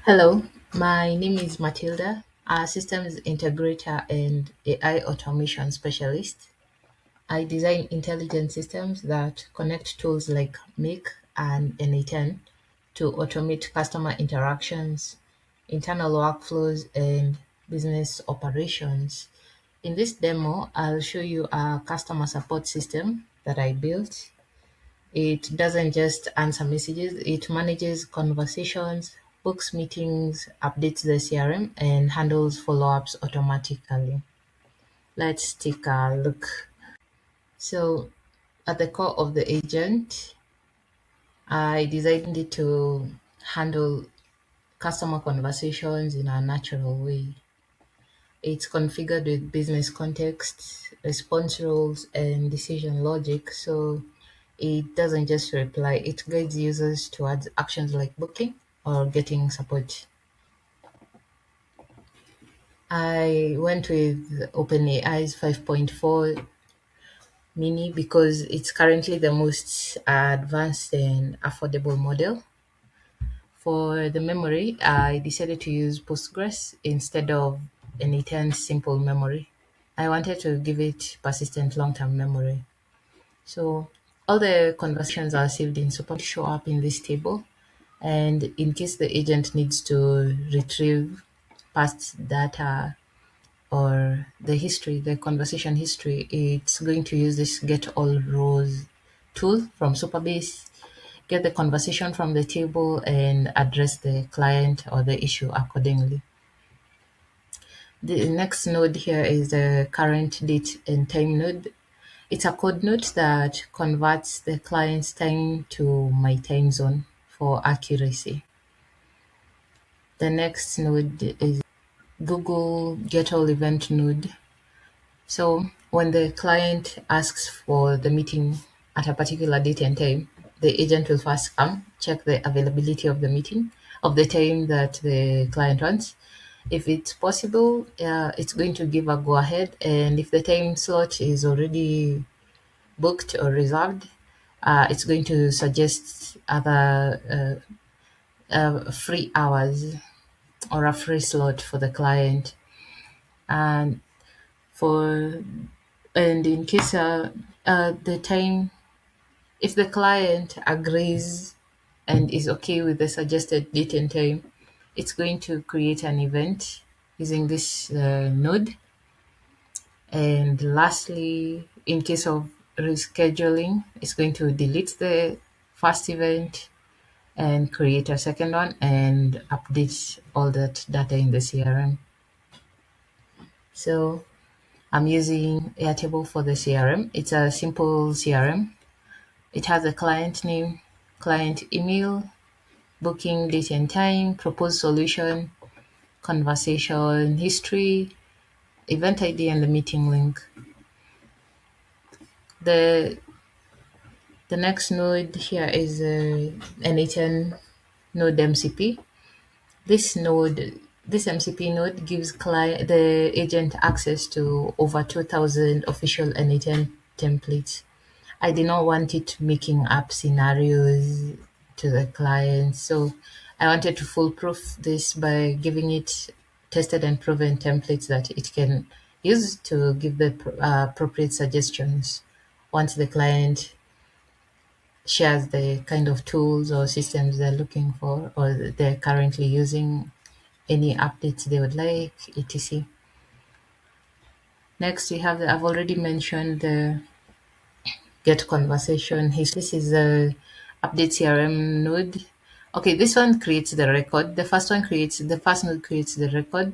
Hello, my name is Matilda, a systems integrator and AI automation specialist. I design intelligent systems that connect tools like Make and n8n to automate customer interactions, internal workflows, and business operations. In this demo, I'll show you a customer support system that I built. It doesn't just answer messages, it manages conversations, books meetings, updates the CRM, and handles follow ups automatically. Let's take a look. So, at the core of the agent, I designed it to handle customer conversations in a natural way. It's configured with business context, response rules, and decision logic. So it doesn't just reply, it guides users towards actions like booking or getting support. I went with OpenAI's 5.4 mini because it's currently the most advanced and affordable model. For the memory, I decided to use Postgres instead of n8n simple memory. I wanted to give it persistent long-term memory. So all the conversations are saved in Super show up in this table. And in case the agent needs to retrieve past data or the history, the conversation history, it's going to use this get all rows tool from Superbase, get the conversation from the table and address the client or the issue accordingly. The next node here is the current date and time node. It's a code node that converts the client's time to my time zone for accuracy. The next node is Google Get All Event node. So when the client asks for the meeting at a particular date and time, the agent will first come, check the availability of the meeting, of the time that the client wants. If it's possible, it's going to give a go ahead. And if the time slot is already booked or reserved, it's going to suggest other free hours or a free slot for the client. And for and in case the time, if the client agrees and is okay with the suggested date and time, it's going to create an event using this node. And lastly, in case of rescheduling, it's going to delete the first event and create a second one and update all that data in the CRM. So I'm using Airtable for the CRM. It's a simple CRM. It has a client name, client email, booking date and time, proposed solution, conversation history, event ID, and the meeting link. The the next node here is n8n node MCP. This node, this MCP node gives the agent access to over 2,000 official n8n templates. I did not want it making up scenarios to the client, so I wanted to foolproof this by giving it tested and proven templates that it can use to give the appropriate suggestions once the client shares the kind of tools or systems they're looking for or they're currently using, any updates they would like, etc. Next, we have I've already mentioned the get conversation history. This is the update CRM node. Okay, this one creates the record. The first node creates the record.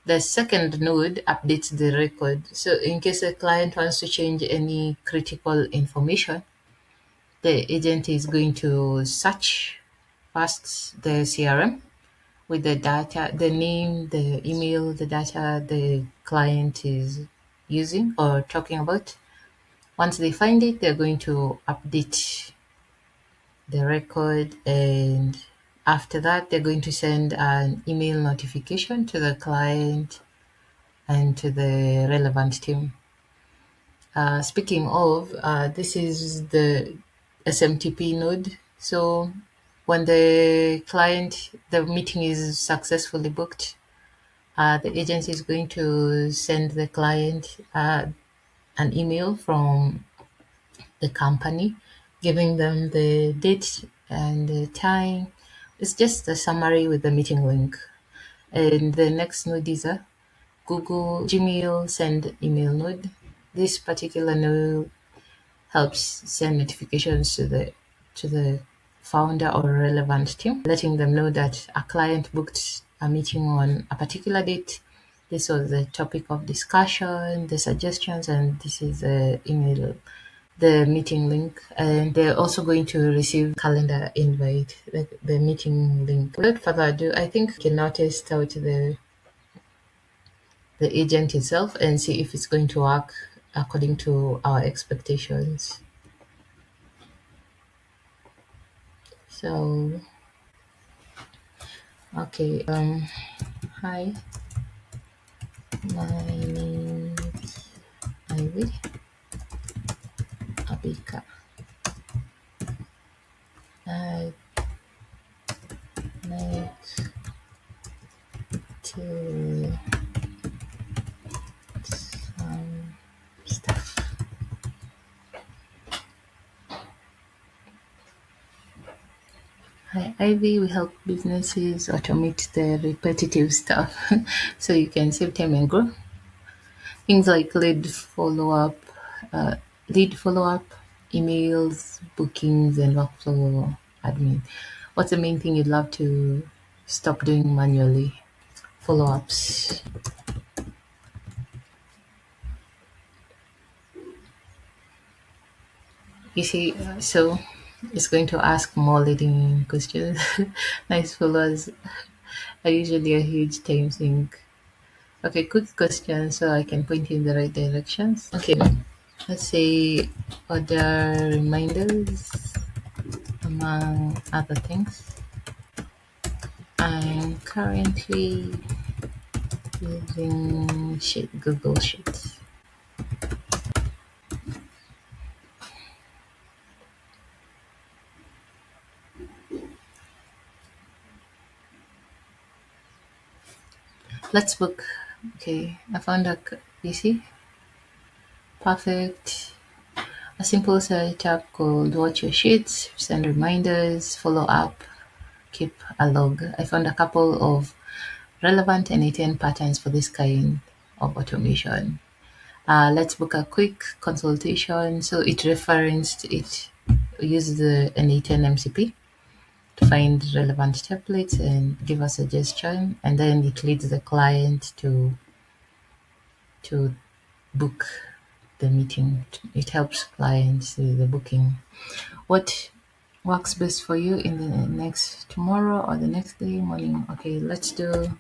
The second node updates the record. So in case the client wants to change any critical information, the agent is going to search first the CRM with the data, the name, the email, the data the client is using or talking about. Once they find it, they're going to update the record, and after that, they're going to send an email notification to the client and to the relevant team. Speaking of, this is the SMTP node. So When the meeting is successfully booked, the agency is going to send the client an email from the company, giving them the date and the time. It's just a summary with the meeting link. And the next node is a Google Gmail send email node. This particular node helps send notifications to the founder or relevant team, letting them know that a client booked a meeting on a particular date. This was the topic of discussion, the suggestions, and this is the email, the meeting link. And they're also going to receive calendar invite, the meeting link. Without further ado, I think we can now test out the agent itself and see if it's going to work according to our expectations. So, okay, hi, my name is Ivy Abika. I'd like to some stuff. Hi, Ivy, we help businesses automate the repetitive stuff so you can save time and grow. Things like uh, lead follow up, emails, bookings, and workflow admin. What's the main thing you'd love to stop doing manually? Follow ups. You see, so it's going to ask more leading questions. Nice followers are usually a huge time sink. Okay, quick question so I can point you in the right directions. Okay, let's say order reminders among other things. I'm currently using Google Sheets. Let's book. Okay, I found PC. Perfect. A simple setup called Watch Your Sheets, send reminders, follow up, keep a log. I found a couple of relevant n8n patterns for this kind of automation. Let's book a quick consultation. So it referenced it, use the n8n MCP to find relevant templates and give a suggestion, and then it leads the client to book the meeting. It helps clients with the booking. What works best for you in the next tomorrow or the next day morning? Okay, let's do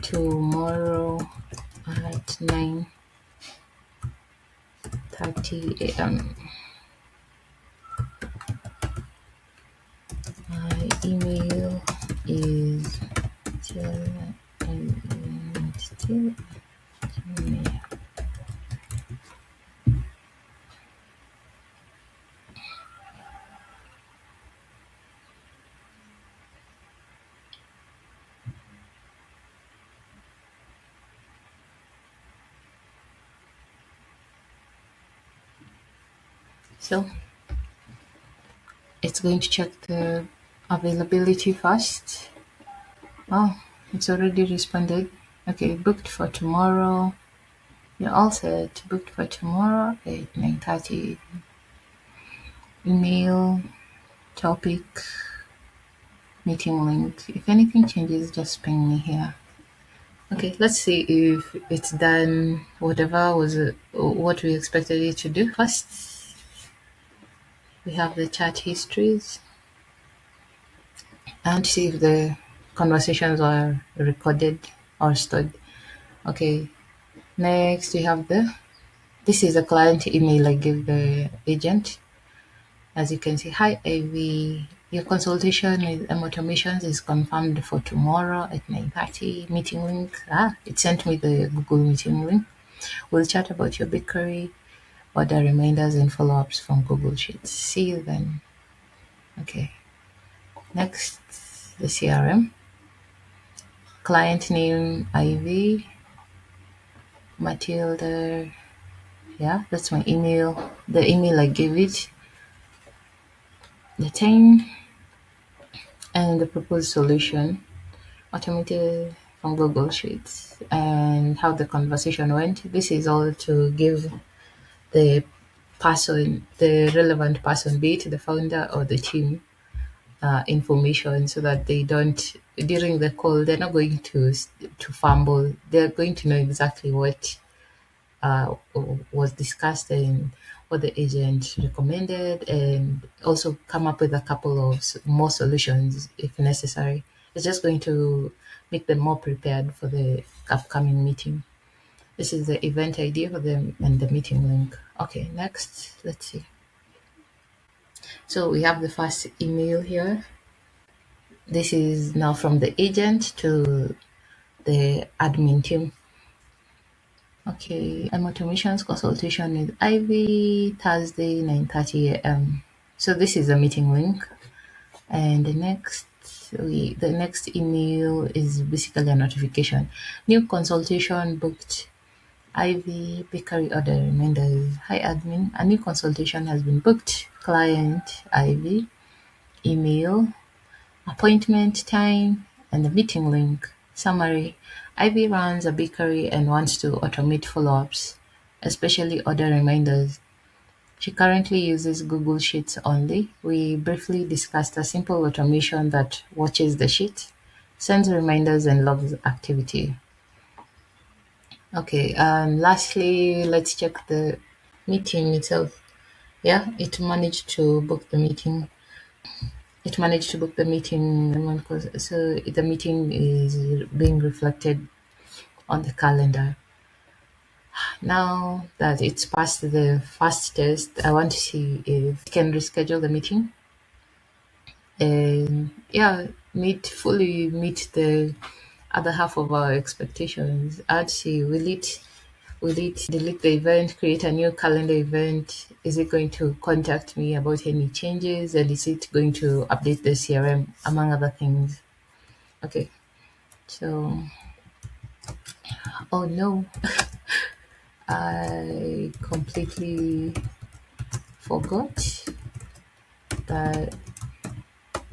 tomorrow at 9:30 a.m. My email is still so it's going to check the availability first. Oh, it's already responded. Okay, booked for tomorrow. You're all set. Booked for tomorrow at 9:30. Email, topic, meeting link. If anything changes, just ping me here. Okay, let's see if it's done whatever was what we expected it to do. First, we have the chat histories and see if the conversations are recorded or stored. Okay, next we have this is a client email I gave the agent. As you can see, hi Ivy, your consultation with M Automations is confirmed for tomorrow at 9:30. Meeting link. It sent me the Google meeting link. We'll chat about your bakery, order reminders and follow-ups from Google Sheets. See you then. Okay. Next, the CRM. Client name Ivy, Matilda. Yeah, that's my email. The email I gave it, the time, and the proposed solution, automated from Google Sheets, and how the conversation went. This is all to give the person, the relevant person, be it the founder or the team, information so that they don't during the call they're not going to fumble. They're going to know exactly what was discussed and what the agent recommended, and also come up with a couple of more solutions if necessary. It's just going to make them more prepared for the upcoming meeting. This is the event ID for them and the meeting link. Okay, next, let's see. So we have the first email here. This is now from the agent to the admin team. Okay, I'm automations consultation with Ivy, Thursday, 9:30 a.m. So this is a meeting link. And the next email is basically a notification. New consultation booked. Ivy bakery order reminders. Hi admin, a new consultation has been booked. Client Ivy, email, appointment time, and the meeting link. Summary: Ivy runs a bakery and wants to automate follow-ups, especially order reminders. She currently uses Google Sheets only. We briefly discussed a simple automation that watches the sheet, sends reminders, and logs activity. Okay, lastly, let's check the meeting itself. Yeah, it managed to book the meeting. It managed to book the meeting, so the meeting is being reflected on the calendar. Now that it's passed the first test, I want to see if it can reschedule the meeting and yeah, fully meet the other half of our expectations. I'd see, will it delete the event, create a new calendar event? Is it going to contact me about any changes? And is it going to update the CRM, among other things? Okay, so, oh no, I completely forgot that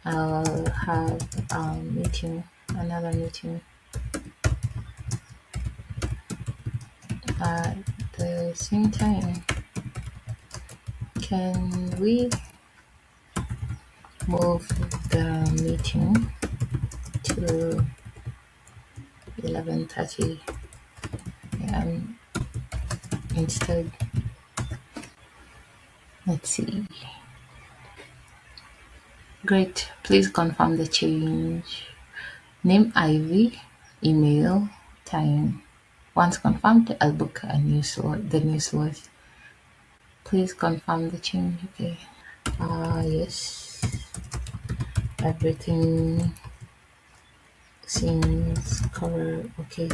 I'll have a meeting, another meeting at the same time. Can we move the meeting to 11:30 a.m. instead? Let's see. Great. Please confirm the change. Name Ivy, email, time. Once confirmed, I'll book a new slot. The new slot. Please confirm the change. Okay. Yes. Everything seems correct. Okay.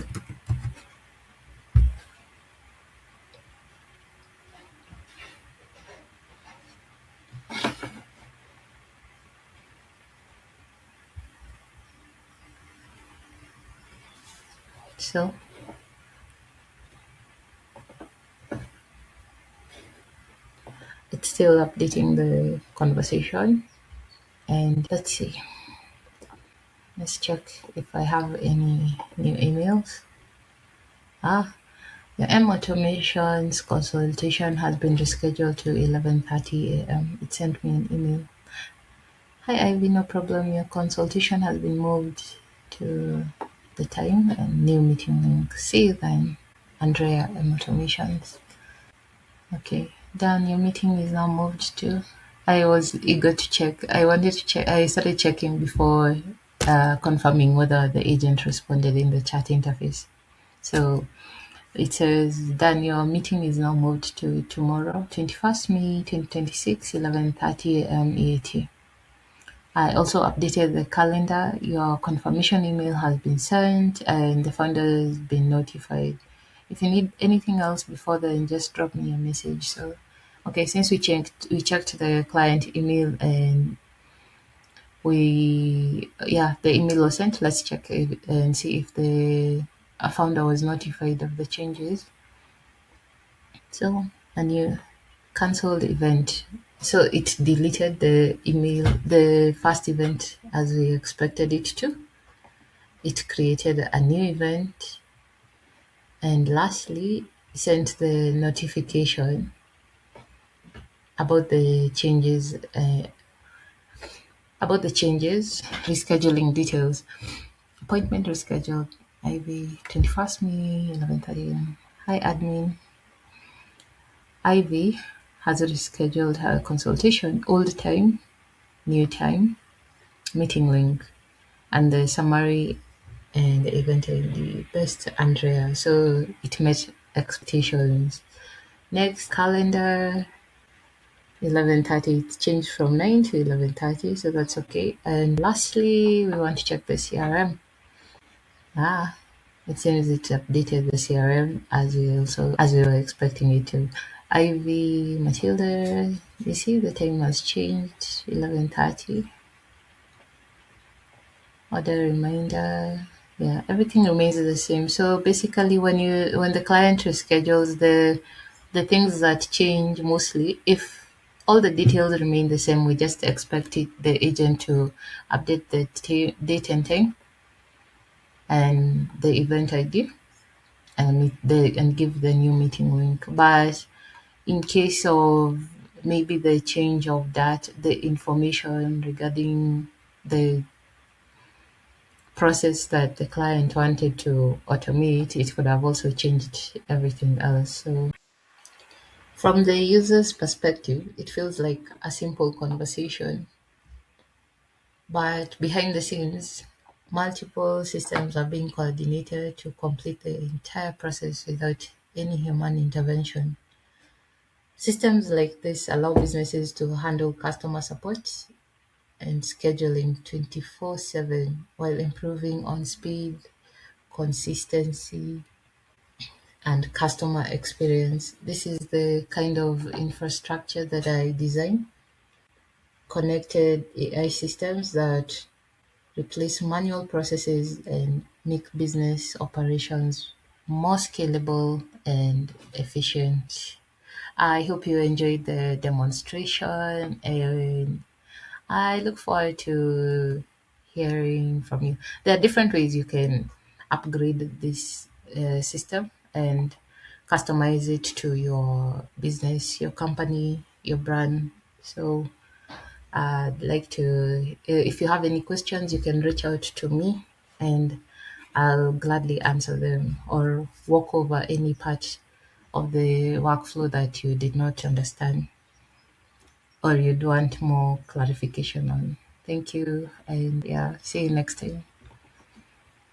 So it's still updating the conversation. And let's see. Let's check if I have any new emails. The M Automations consultation has been rescheduled to 11:30 a.m. It sent me an email. Hi Ivy, no problem. Your consultation has been moved to the time and new meeting link. See you then, Andrea M Automations. Okay, Dan, your meeting is now moved to. I was eager to check. I wanted to check. I started checking before confirming whether the agent responded in the chat interface. So it says, Dan, your meeting is now moved to tomorrow, 21st May 2026, 11:30 a.m. EAT. I also updated the calendar. Your confirmation email has been sent and the founder has been notified. If you need anything else before then, just drop me a message. So, okay, since we checked the client email and The email was sent. Let's check it and see if the founder was notified of the changes. So a new cancelled event. So it deleted the email, the first event as we expected it to. It created a new event, and lastly sent the notification about the changes, rescheduling details. Appointment rescheduled. IV 21st May 11:30 a.m. Hi admin. IV has rescheduled her consultation. Old time, new time, meeting link, and the summary and the event ID. Best Andrea. So it met expectations. Next calendar 11:30. It changed from 9 to 11:30, so that's okay. And lastly, we want to check the CRM. Ah, it seems it updated the CRM as we were expecting it to. Ivy Matilda, you see the time has changed. 11:30. Other reminder. Yeah, everything remains the same. So basically, when the client reschedules, the things that change mostly, if all the details remain the same, we just expect the agent to update the date and time and the event ID and give the new meeting link. But in case of maybe the change of that, the information regarding the process that the client wanted to automate, it could have also changed everything else. So from the user's perspective, it feels like a simple conversation, but behind the scenes, multiple systems are being coordinated to complete the entire process without any human intervention. Systems like this allow businesses to handle customer support and scheduling 24/7 while improving on speed, consistency, and customer experience. This is the kind of infrastructure that I design, connected AI systems that replace manual processes and make business operations more scalable and efficient. I hope you enjoyed the demonstration, and I look forward to hearing from you. There are different ways you can upgrade this system and customize it to your business, your company, your brand. So I'd like to, if you have any questions, you can reach out to me and I'll gladly answer them or walk over any part of the workflow that you did not understand or you'd want more clarification on. Thank you, and yeah, see you next time.